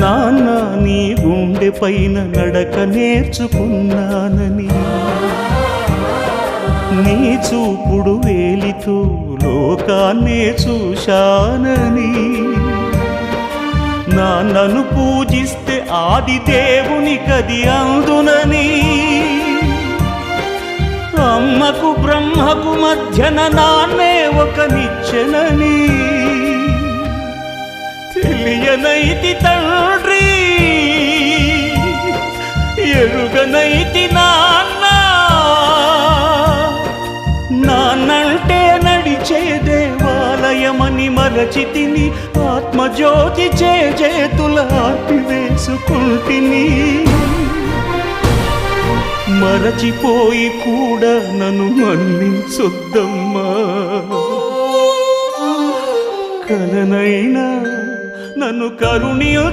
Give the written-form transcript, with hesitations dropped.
నాన్న నీ గుండె పైన నడక నేర్చుకున్నానని, నీ చూపుడు వేలితో లోకాన్నే చూశానని, నాన్నను పూజిస్తే ఆది దేవుని కది అందునని, అమ్మకు బ్రహ్మకు మధ్యన నాన్నే ఒక నిచ్చెనని తెలియనైతి తండ్రి, ఎరుగనైతి నాన్న. నాన్నంటే నడిచే దేవాలయమని మరచితిని, ఆత్మజ్యోతి చేతుల ఆర్పివేసుకుంటిని. మరచిపోయి కూడా నన్ను మన్నించొద్దమ్మా, కలనైనా నన్ను కరుణించు.